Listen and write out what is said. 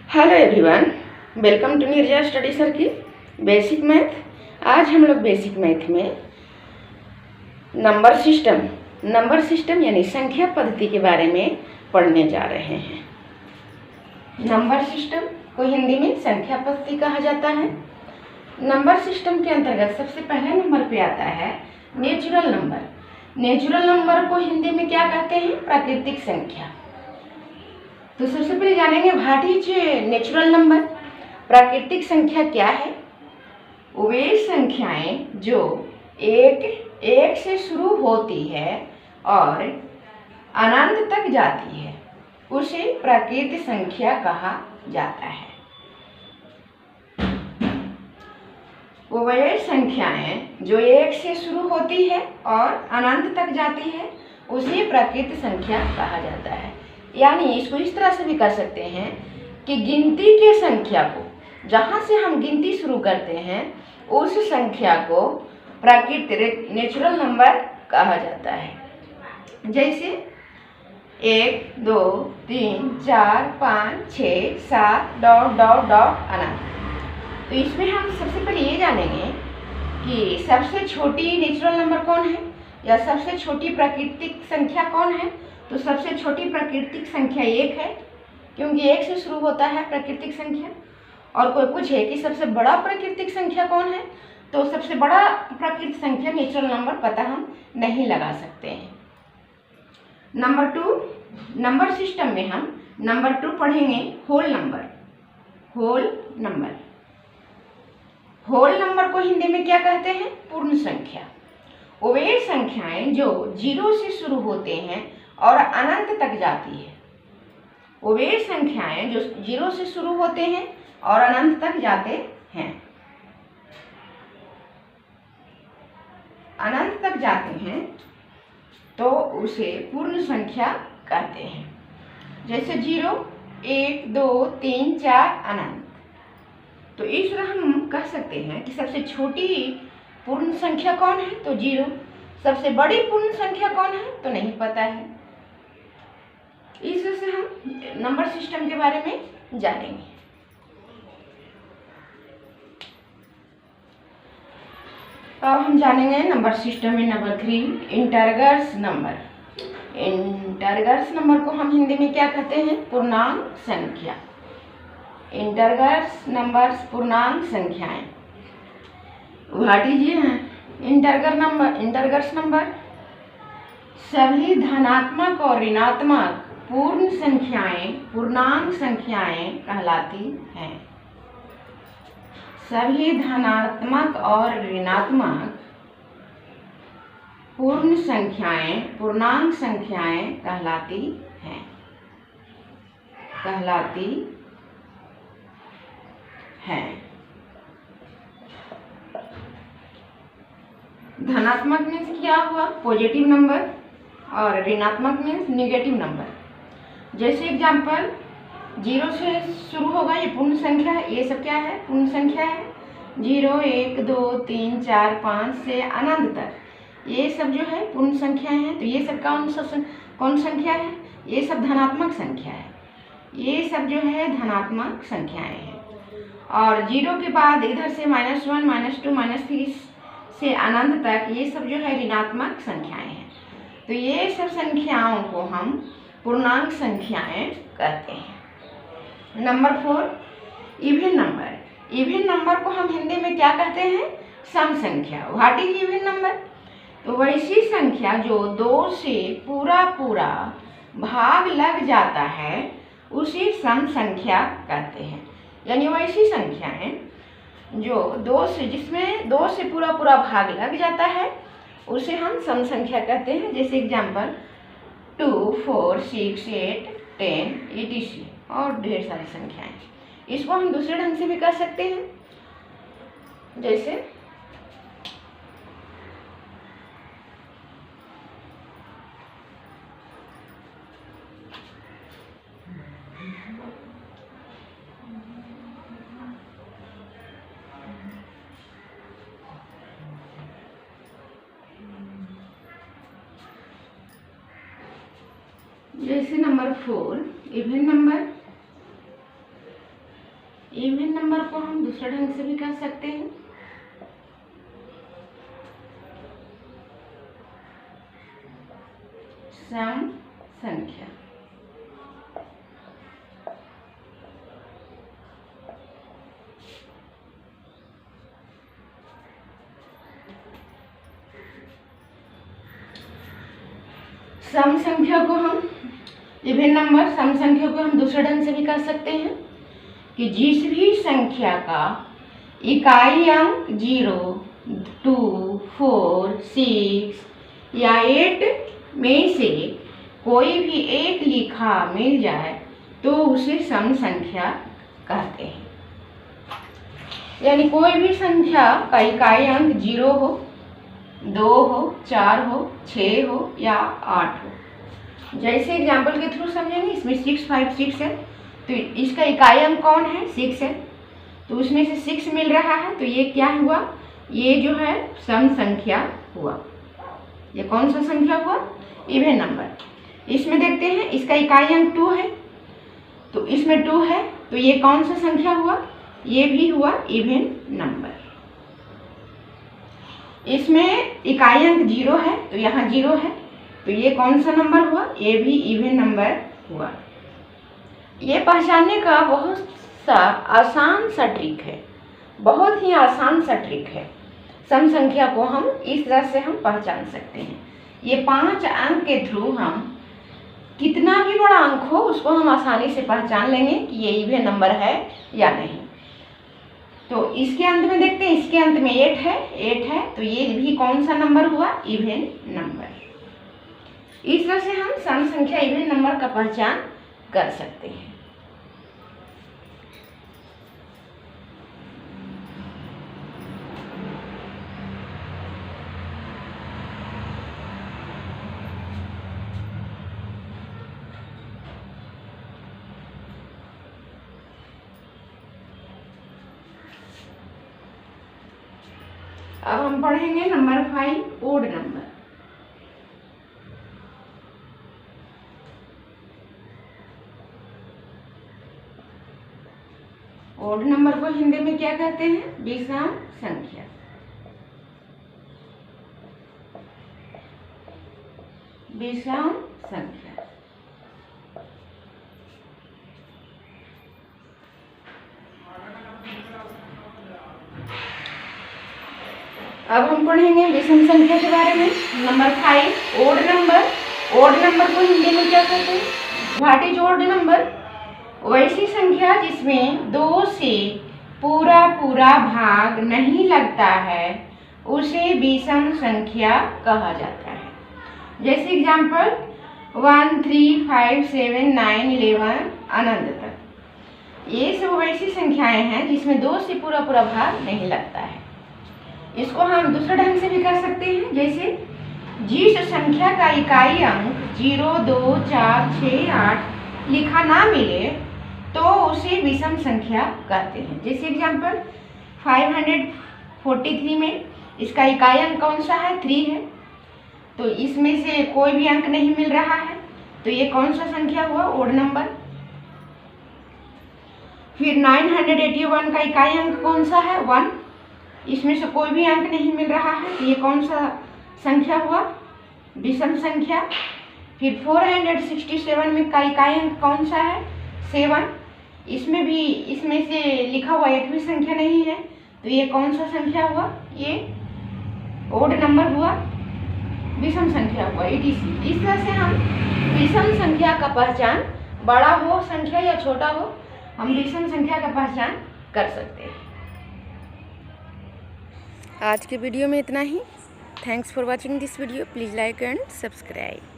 Hello everyone, welcome to Neerja study circle basic math. आज हम लोग बेसिक मैथ में नंबर सिस्टम यानी संख्या पद्धति के बारे में पढ़ने जा रहे हैं। नंबर सिस्टम को हिंदी में संख्या पद्धति कहा जाता है। नंबर सिस्टम के अंतर्गत सबसे पहले नंबर पे आता है नेचुरल नंबर। नेचुरल नंबर को हिंदी में क्या कहते हैं? प्राकृतिक संख्या। तो सबसे पहले जानेंगे व्हाट इज नेचुरल नंबर। प्राकृतिक संख्या क्या है? वे संख्याएं जो एक से शुरू होती है और अनंत तक जाती है उसे प्राकृतिक संख्या कहा जाता है। वे संख्याएं जो एक से शुरू होती है और अनंत तक जाती है उसे प्राकृतिक संख्या कहा जाता है। यानी इसको इस तरह से भी कर सकते हैं कि गिनती के संख्या को, जहाँ से हम गिनती शुरू करते हैं उस संख्या को प्राकृतिक नेचुरल नंबर कहा जाता है। जैसे 1, 2, 3, 4, 5, 6, 7 डॉट डॉट डॉट अनंत। तो इसमें हम सबसे पहले ये जानेंगे कि सबसे छोटी नेचुरल नंबर कौन है या सबसे छोटी प्राकृतिक संख्या कौन है। तो सबसे छोटी प्राकृतिक संख्या 1 है, क्योंकि 1 से शुरू होता है प्राकृतिक संख्या। और कोई पूछे कि सबसे बड़ा प्राकृतिक संख्या कौन है, तो सबसे बड़ा प्राकृतिक संख्या नेचुरल नंबर पता हम नहीं लगा सकते हैं। नंबर 2, नंबर सिस्टम में हम नंबर 2 पढ़ेंगे होल नंबर। होल नंबर को हिंदी में क्या कहते हैं? पूर्ण संख्या। वे संख्याएं जो 0 से शुरू होते हैं और अनंत तक जाती है। वे संख्याएं जो 0 से शुरू होते हैं और अनंत तक जाते हैं, तो उसे पूर्ण संख्या कहते हैं। जैसे 0, 1, 2, 3, 4 अनंत। तो इस तरह हम कह सकते हैं कि सबसे छोटी पूर्ण संख्या कौन है? तो 0। सबसे बड़ी पूर्ण संख्या कौन है? तो नहीं पता है। इस तरह से हम नंबर सिस्टम के बारे में जानेंगे। अब हम जानेंगे नंबर सिस्टम में नंबर 3 इंटरगर्स नंबर। इंटरगर्स नंबर को हम हिंदी में क्या कहते हैं? पूर्णांक संख्या। इंटरगर्स नंबर्स पूर्णांक संख्याएं। व्हाट इज इंटरगर्स नंबर सभी धनात्मक और ऋणात्मक पूर्ण संख्याएं पूर्णांक संख्याएं कहलाती हैं। सभी धनात्मक और ऋणात्मक पूर्ण संख्याएं पूर्णांक संख्याएं कहलाती हैं। धनात्मक मीन्स क्या हुआ? पॉजिटिव नंबर, और ऋणात्मक मीन्स निगेटिव नंबर। जैसे एग्जाम्पल 0 से शुरू होगा, ये पूर्ण संख्या है। ये सब क्या है? पूर्ण संख्या है। 0, 1, 2, 3, 4, 5 से अनंत तक ये सब जो है पूर्ण संख्याएं हैं। तो ये सब कौन संख्या है? ये सब धनात्मक संख्या है। ये सब जो है धनात्मक संख्याएं हैं। और 0 के बाद इधर से -1, -2, -3 से अनंत तक ये सब जो है ऋणात्मक संख्याएं हैं। तो ये सब संख्याओं को हम पूर्णांक संख्याएं कहते हैं। Number 4 even number. Even number को हम हिंदी में क्या कहते हैं? सम संख्या। What is even number? तो वैसी संख्या जो 2 से पूरा भाग लग जाता है उसी सम संख्या कहते हैं। यानी वैसी संख्याएं जो जिसमें 2 से पूरा भाग लग जाता है उसे हम सम संख्या कहते हैं। जैसे एग्जाम्पल 2, 4, 6, 8, 10 etc. और ढेर सारी संख्याएं। इसको हम दूसरे ढंग से भी कर सकते हैं। जैसे number 4 even number. Even number को हम दूसरे ढंग से भी कर सकते हैं। सम संख्या। सम संख्या को हम इवन नंबर सम संख्या को हम दूसरे ढंग से भी कर सकते हैं कि जिस भी संख्या का इकाई अंक 0, 2, 4, 6 या 8 में से कोई भी एक लिखा मिल जाए तो उसे सम संख्या कहते हैं। यानी कोई भी संख्या का इकाई अंक 0 हो, 2 हो, 4 हो, 6 हो या 8 हो। जैसे एग्जाम्पल के थ्रू समझेंगे। इसमें 6, 5, 6 है तो इसका इकाई अंक कौन है? 6 है। तो उसमें से 6 मिल रहा है तो ये क्या हुआ? ये जो है सम संख्या हुआ। ये कौन सा संख्या हुआ? Even number. इसमें देखते हैं इसका इकाई अंक 2 है तो इसमें 2 है तो ये कौन सा संख्या हुआ? ये भी हुआ इवन नंबर। इसमें इकाई अंक 0 है तो यहाँ 0 है तो ये कौन सा नंबर हुआ? ये भी इवन नंबर हुआ। ये पहचानने का बहुत सा आसान सा ट्रिक है, बहुत ही आसान सा ट्रिक है। सम संख्या को हम इस तरह से हम पहचान सकते हैं। ये 5 अंक के थ्रू हम कितना भी बड़ा अंक हो उसको हम आसानी से पहचान लेंगे कि ये इवन नंबर है या नहीं। तो इसके अंत में देखते हैं, इसके अंत में 8 है तो ये भी कौन सा नंबर हुआ? Even number. इस तरह से हम सम संख्या इवन नंबर का पहचान कर सकते हैं। अब हम पढ़ेंगे number 5 odd number. Odd number को हिंदी में क्या कहते हैं? विषम संख्या। विषम संख्या। अब हम पढ़ेंगे विषम संख्या के बारे में। Number 5 odd number. Odd number को हिंदी में क्या कहते हैं? What is odd number? वैसी संख्या जिसमें 2 से पूरा भाग नहीं लगता है उसे विषम संख्या कहा जाता है। जैसे एग्जाम्पल 1, 3, 5, 7, 9, 11 अनंत तक। ये सब वैसी संख्याएं हैं जिसमें 2 से पूरा भाग नहीं लगता है। इसको हम दूसरे ढंग से भी कर सकते हैं। जैसे जिस संख्या का इकाई अंक 0, 2, 4, 6, 8 लिखा ना मिले तो उसे विषम संख्या कहते हैं। जैसे एग्जाम्पल 543 में इसका इकाई अंक कौन सा है? 3 है। तो इसमें से कोई भी अंक नहीं मिल रहा है तो ये कौन सा संख्या हुआ? Odd number. फिर 981 का इकाई अंक कौन सा है? 1। इसमें से कोई भी अंक नहीं मिल रहा है तो ये कौन सा संख्या हुआ? विषम संख्या। फिर 467 में का इकाई अंक कौन सा है? 7। इसमें से लिखा हुआ एक भी संख्या नहीं है तो ये कौन सा संख्या हुआ? ये ओड नंबर हुआ, विषम संख्या हुआ, etc। इस तरह से हम विषम संख्या का पहचान, बड़ा हो संख्या या छोटा हो, हम विषम संख्या का पहचान कर सकते हैं। आज के वीडियो में इतना ही। Thanks for watching this video. Please like and subscribe.